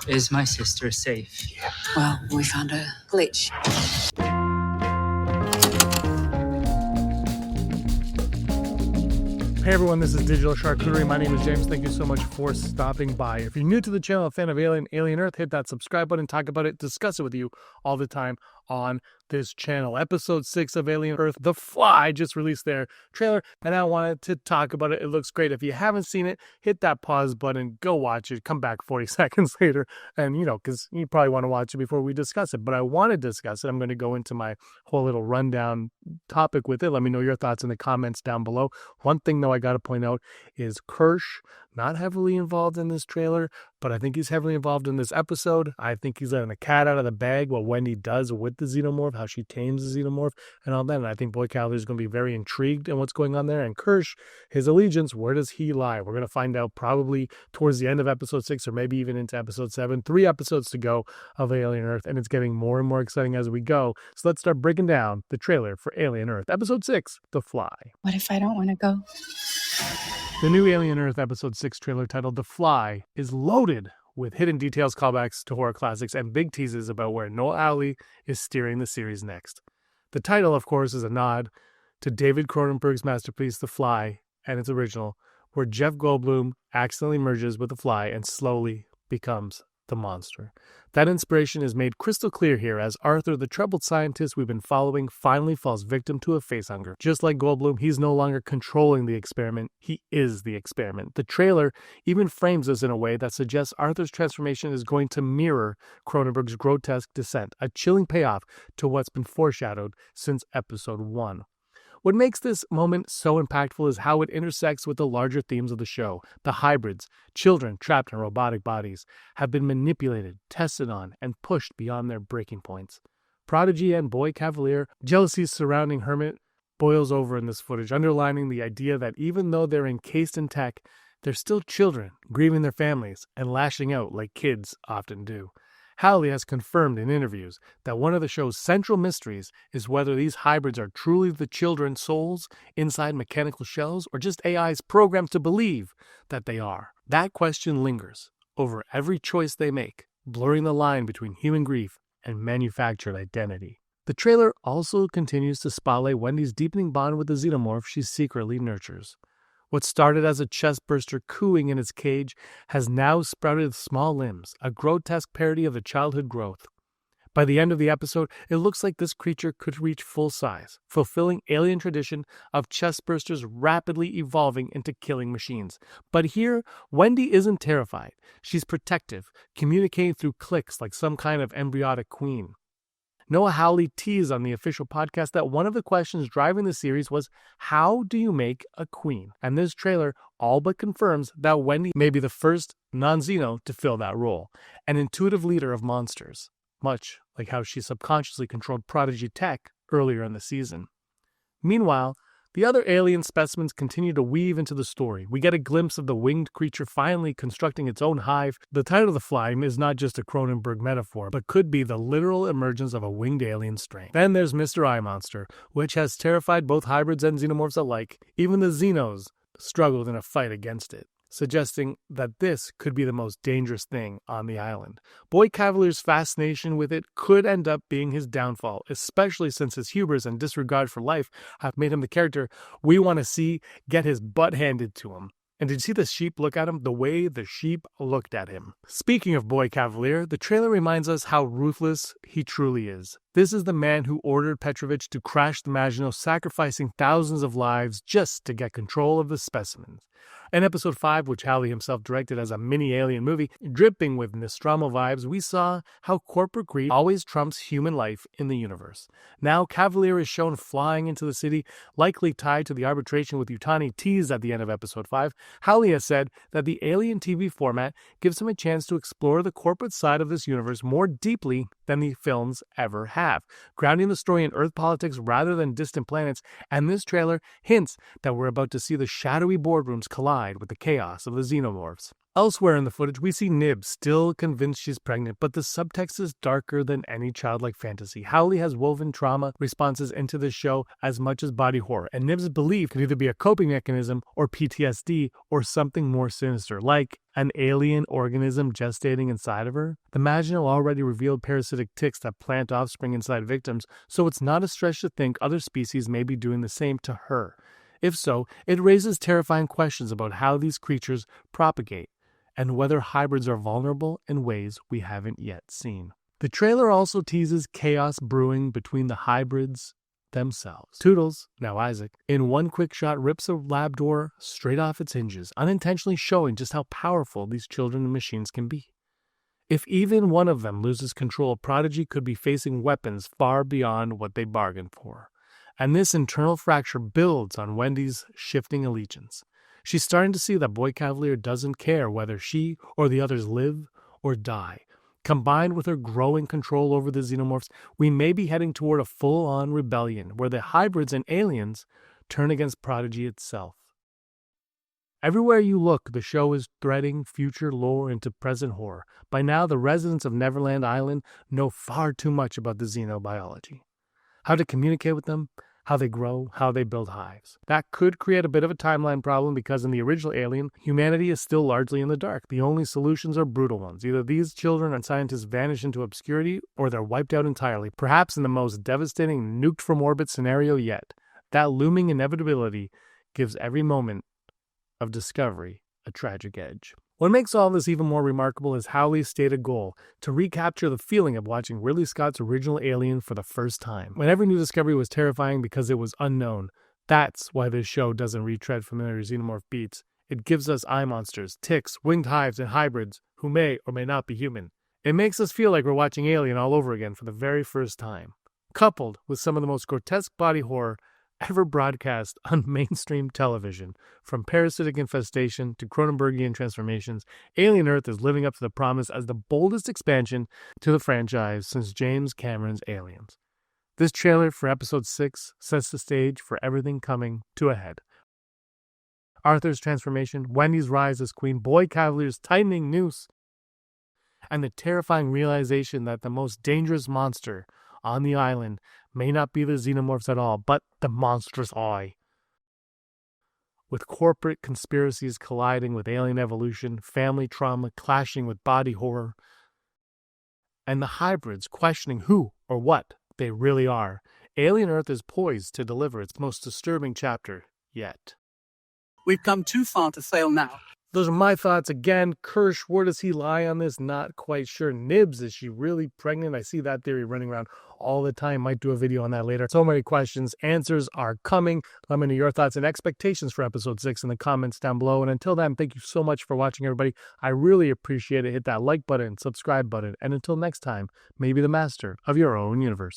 Is my sister safe? Well, we found a glitch. Hey everyone, this is Digital Charcuterie. My name is James. Thank you so much for stopping by. If you're new to the channel, a fan of Alien Earth, hit that subscribe button, talk about it, discuss it with you all the time on this channel. Episode 6 of Alien Earth, The Fly, just released their trailer, and I wanted to talk about it. It looks great. If you haven't seen it, hit that pause button, go watch it, come back 40 seconds later, and because you probably want to watch it before we discuss it, but I want to discuss it. I'm going to go into my whole little rundown topic with it. Let me know your thoughts in the comments down below. One thing, though, I got to point out is Kirsh, not heavily involved in this trailer, but I think he's heavily involved in this episode. I think he's letting the cat out of the bag, what Wendy does with the Xenomorph, how she tames the Xenomorph, and all that. And I think Boy Cavalier is going to be very intrigued in what's going on there. And Kirsh, his allegiance, where does he lie? We're going to find out probably towards the end of episode 6 or maybe even into episode 7. 3 episodes to go of Alien Earth, and it's getting more and more exciting as we go. So let's start breaking down the trailer for Alien Earth, episode 6, The Fly. What if I don't want to go? The new Alien Earth episode 6 trailer titled The Fly is loaded with hidden details, callbacks to horror classics, and big teases about where Hawley is steering the series next. The title, of course, is a nod to David Cronenberg's masterpiece The Fly and its original, where Jeff Goldblum accidentally merges with the fly and slowly becomes the monster. That inspiration is made crystal clear here as Arthur, the troubled scientist we've been following, finally falls victim to a facehunger. Just like Goldblum, he's no longer controlling the experiment, he is the experiment. The trailer even frames this in a way that suggests Arthur's transformation is going to mirror Cronenberg's grotesque descent, a chilling payoff to what's been foreshadowed since episode 1. What makes this moment so impactful is how it intersects with the larger themes of the show. The hybrids, children trapped in robotic bodies, have been manipulated, tested on, and pushed beyond their breaking points. Prodigy and Boy Cavalier, jealousy surrounding Hermit, boils over in this footage, underlining the idea that even though they're encased in tech, they're still children, grieving their families, and lashing out like kids often do. Hawley has confirmed in interviews that one of the show's central mysteries is whether these hybrids are truly the children's souls inside mechanical shells or just AIs programmed to believe that they are. That question lingers over every choice they make, blurring the line between human grief and manufactured identity. The trailer also continues to spotlight Wendy's deepening bond with the Xenomorph she secretly nurtures. What started as a chestburster cooing in its cage has now sprouted small limbs, a grotesque parody of the childhood growth. By the end of the episode, it looks like this creature could reach full size, fulfilling alien tradition of chestbursters rapidly evolving into killing machines. But here, Wendy isn't terrified. She's protective, communicating through clicks like some kind of embryonic queen. Noah Hawley teased on the official podcast that one of the questions driving the series was, how do you make a queen? And this trailer all but confirms that Wendy may be the first non-Xeno to fill that role, an intuitive leader of monsters, much like how she subconsciously controlled Prodigy tech earlier in the season. Meanwhile, the other alien specimens continue to weave into the story. We get a glimpse of the winged creature finally constructing its own hive. The title of The Fly is not just a Cronenberg metaphor, but could be the literal emergence of a winged alien strain. Then there's Mr. Eye Monster, which has terrified both hybrids and xenomorphs alike. Even the Xenos struggled in a fight against it, suggesting that this could be the most dangerous thing on the island. Boy Cavalier's fascination with it could end up being his downfall, especially since his hubris and disregard for life have made him the character we want to see get his butt handed to him. And did you see the sheep look at him? The way the sheep looked at him. Speaking of Boy Cavalier, the trailer reminds us how ruthless he truly is. This is the man who ordered Petrovich to crash the Maginot, sacrificing thousands of lives just to get control of the specimens. In episode 5, which Hawley himself directed as a mini-alien movie, dripping with Nostromo vibes, we saw how corporate greed always trumps human life in the universe. Now, Cavalier is shown flying into the city, likely tied to the arbitration with Yutani teased at the end of episode 5. Hawley has said that the alien TV format gives him a chance to explore the corporate side of this universe more deeply than the films ever have, grounding the story in Earth politics rather than distant planets, and this trailer hints that we're about to see the shadowy boardrooms collide with the chaos of the Xenomorphs. Elsewhere in the footage, we see Nib still convinced she's pregnant, but the subtext is darker than any childlike fantasy. Hawley has woven trauma responses into the show as much as body horror, and Nib's belief could either be a coping mechanism or PTSD or something more sinister, like an alien organism gestating inside of her. The Maginot already revealed parasitic ticks that plant offspring inside victims, so it's not a stretch to think other species may be doing the same to her. If so, it raises terrifying questions about how these creatures propagate, and whether hybrids are vulnerable in ways we haven't yet seen. The trailer also teases chaos brewing between the hybrids themselves. Toodles, now Isaac, in one quick shot rips a lab door straight off its hinges, unintentionally showing just how powerful these children and machines can be. If even one of them loses control, Prodigy could be facing weapons far beyond what they bargained for. And this internal fracture builds on Wendy's shifting allegiance. She's starting to see that Boy Cavalier doesn't care whether she or the others live or die. Combined with her growing control over the Xenomorphs, we may be heading toward a full-on rebellion where the hybrids and aliens turn against Prodigy itself. Everywhere you look, the show is threading future lore into present horror. By now, the residents of Neverland Island know far too much about the xenobiology. How to communicate with them, how they grow, how they build hives. That could create a bit of a timeline problem because in the original Alien, humanity is still largely in the dark. The only solutions are brutal ones. Either these children and scientists vanish into obscurity or they're wiped out entirely, perhaps in the most devastating nuked from orbit scenario yet. That looming inevitability gives every moment of discovery a tragic edge. What makes all this even more remarkable is Hawley's stated goal, to recapture the feeling of watching Ridley Scott's original Alien for the first time. When every new discovery was terrifying because it was unknown, that's why this show doesn't retread familiar Xenomorph beats. It gives us eye monsters, ticks, winged hives, and hybrids who may or may not be human. It makes us feel like we're watching Alien all over again for the very first time. Coupled with some of the most grotesque body horror ever broadcast on mainstream television, from parasitic infestation to Cronenbergian transformations, Alien Earth is living up to the promise as the boldest expansion to the franchise since James Cameron's Aliens. This trailer for episode 6 sets the stage for everything coming to a head. Arthur's transformation, Wendy's rise as queen, Boy Cavalier's tightening noose, and the terrifying realization that the most dangerous monster on the island may not be the Xenomorphs at all, but the monstrous eye. With corporate conspiracies colliding with alien evolution, family trauma clashing with body horror, and the hybrids questioning who or what they really are, Alien Earth is poised to deliver its most disturbing chapter yet. We've come too far to fail now. Those are my thoughts. Again, Kirsh, where does he lie on this? Not quite sure. Nibs, is she really pregnant? I see that theory running around all the time. Might do a video on that later. So many questions. Answers are coming. Let me know your thoughts and expectations for episode 6 in the comments down below. And until then, thank you so much for watching, everybody. I really appreciate it. Hit that like button, subscribe button. And until next time, may you be the master of your own universe.